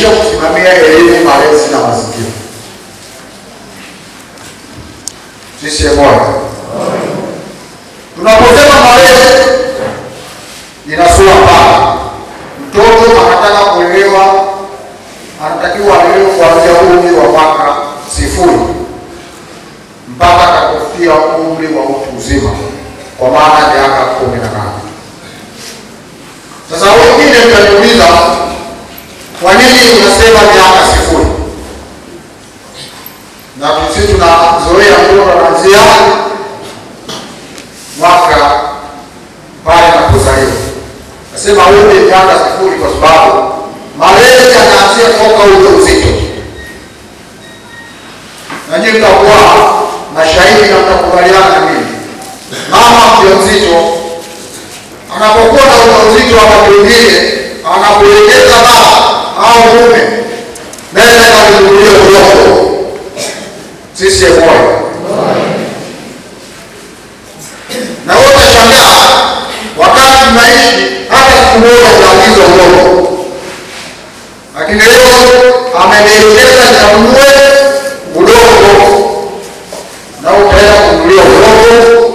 kurekebisha, kusimamia elimu, malezi na mazingira. Sisi moja. Tunaposema malezi inasua pana. Mtoto anataka kuelewa, anatakiwa alelewe kuanzia umri wa mwaka 0 mpaka atakapofikia umri wa utu uzima, kwa maana miaka 18. Sasa wengine mtaniuliza, kwa nini unasema miaka 0? Na sisi tunazoea mtoto anaanzia mwaka pale anapozaliwa. Nasema umri miaka 0 kwa sababu malezi yanaanzia toka ujauzito. Na nyinyi mtakuwa mashahidi na mtakubaliana na mimi. Mama mjamzito anapokuwa na ujauzito wa mwingine, anapoelekeza baba au mume mbele ya kuhudhuria udongo. Sisi moja. Na wote shangaa wakati tunaishi hata siku moja unaangiza udongo. Lakini leo amenielekeza nikanunue udongo. Na utaenda kununulia udongo,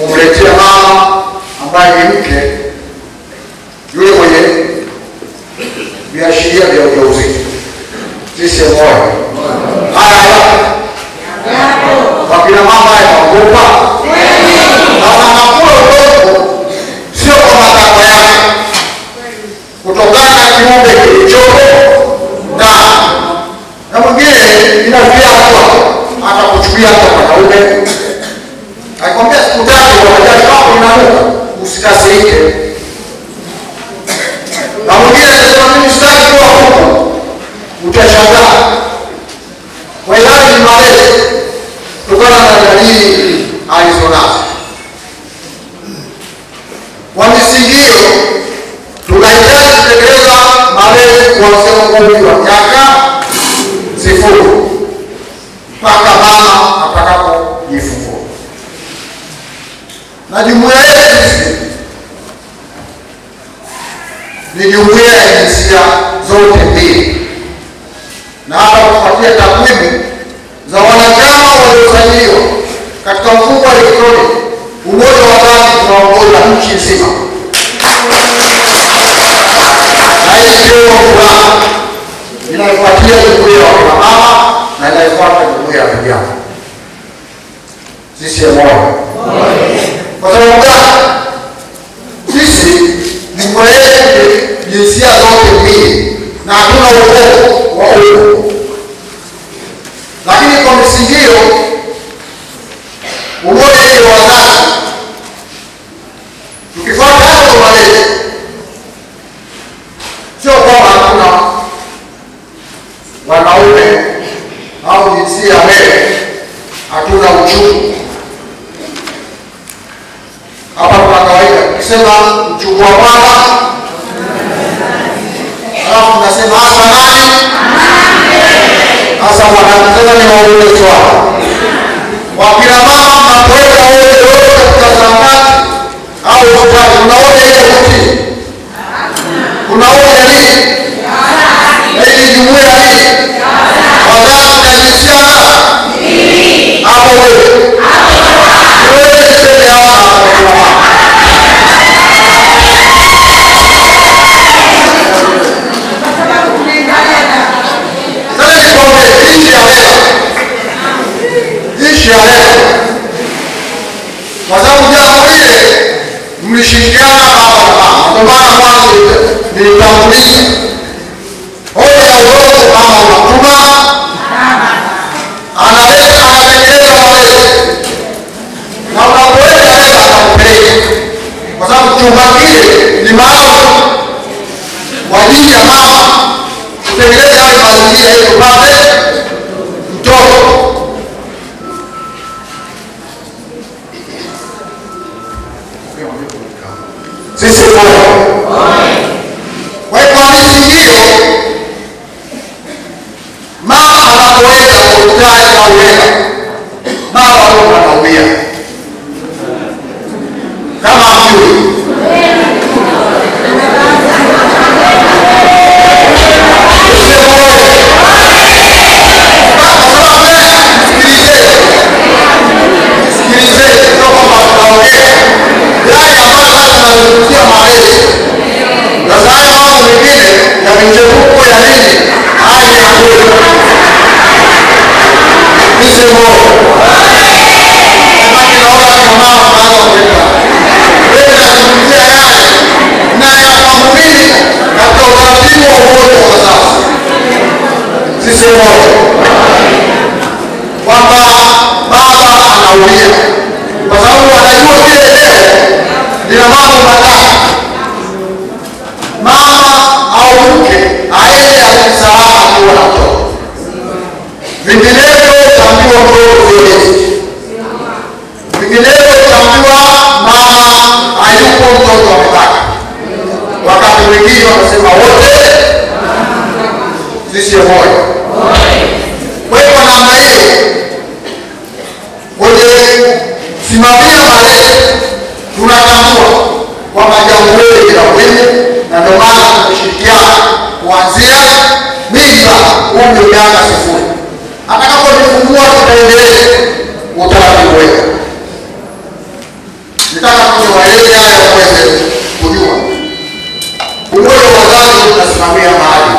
umletea mama ambaye ni mke yule mwenye viashiria vya ujauzito. Sisi moja. Haya. Wakina mama wanaogopa. Na wanakula udongo sio kwa matakwa yake. Kutokana na kiumbe kilichopo na mwingine inafia hata kuchukia hata wanaume. Akikwambia siku 3 wakati wako inanuka, usikasirike. Na mwingine anasema mimi sitaki kuwa huko, utashangaa. Kwa hiyo ni malezi kutokana na dalili alizonazo. Kwa misingi hiyo tunahitaji kutekeleza malezi kuanzia umri wa miaka 0 mpaka mama atakapojifungua. Na jumuiya yetu ni jumuiya ya jinsia zote mbili. Na hapa kufuatia takwimu za wanachama waliosajiliwa katika mfumo wa elektroniki, Umoja wa Wazazi tunaongoza nchi nzima. Na hii sio furaha. Inafuatia jumuiya ya kina mama na inafuata jumuiya ya vijana. Sisi moja. Kwa sababu gani? Sisi ni mwenye jinsia zote mbili na hatuna ukoo wa ukoo. Lakini kwa misingi hiyo, umoja wa wazazi tukifuata hapo malezi, sio kwamba hakuna wanaume au jinsia mbele, hatuna uchungu. Hapa kwa kawaida kusema uchungu wa baba, alafu tunasema hasa nani? Hasa wanasema ni waume swala. Wakina mama mnapoenda wote katika zahanati au hospitali, unaona ile kuti? Unaona nini? Na hii jumuiya hii wazazi na jinsia hapo wewe. Wewe sema hawa ishi ya leo. Kwa sababu jambo lile mlishirikiana baba na mama. Ndio maana mwanzo nilitambulisha. Hoja ya uongo kama unatuma analeta anatekeleza malezi. Na unapoenda leo atakupeleka. Kwa sababu chumba kile ni maalum kwa ajili ya mama kutekeleza yale mazingira ili upate mtoto. Sisi moja. Kwa hiyo kwa misingi hiyo, mama anapoenda hospitali au weka, mama anaumia. Kama hamjui. malezi. Sasa haya mambo mengine ya michepuko ya nini? Haya ni hakuna. Sisi moja. Kama naona kama mama wetu. Wewe unazungumzia yale na ya muumini katika utaratibu wa umoja wa sasa. Sisi moja. Kwamba baba anaumia kwa sababu anajua vile leo lina mambo matatu. Mama au mke aende akisahau akiwa na mtoto, vinginevyo tambiwa mtoto violezi, vinginevyo tambiwa mama hayupo mtoto amebaki. Wakati mwingine wanasema wote sisi moja. Kwa hiyo namna hiyo kwenye simamia malezi tunatambua kwamba jambo hili la muhimu, na ndio maana tunashirikiana kuanzia mimba umri miaka 0. Atakapojifungua tutaendelea utaratibu wetu. Nitaka kuwaeleza haya mweze kujua. Umoja wa wazazi tunasimamia mahali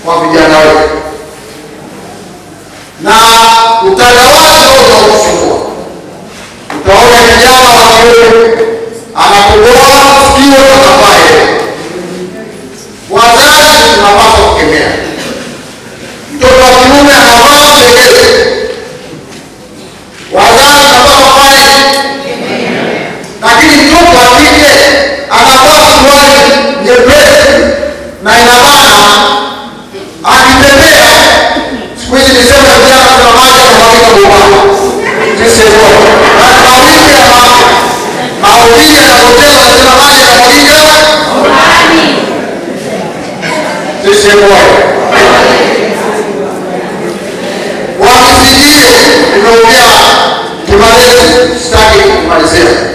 kwa vijana wetu. Na utandawazi wote ukifungua, utaona kijana wa kiume anapogoa sikio na pae. Wazazi tunapaswa kukemea. Mtoto wa kiume anavaa segele, wazazi tunapaswa kufanya kukemea. Lakini mtoto wa kike anavaa suruali nyepesi na inabana, akitembea siku hizi nisema vijana tunamaja kumwagika bubana. Sisi moja. Na mawili ya mama. Mawili ya hotela tuna maji ya mwagika bubani. Sisi moja. Wamisikie nimeongea kimalezi, sitaki kumalizia.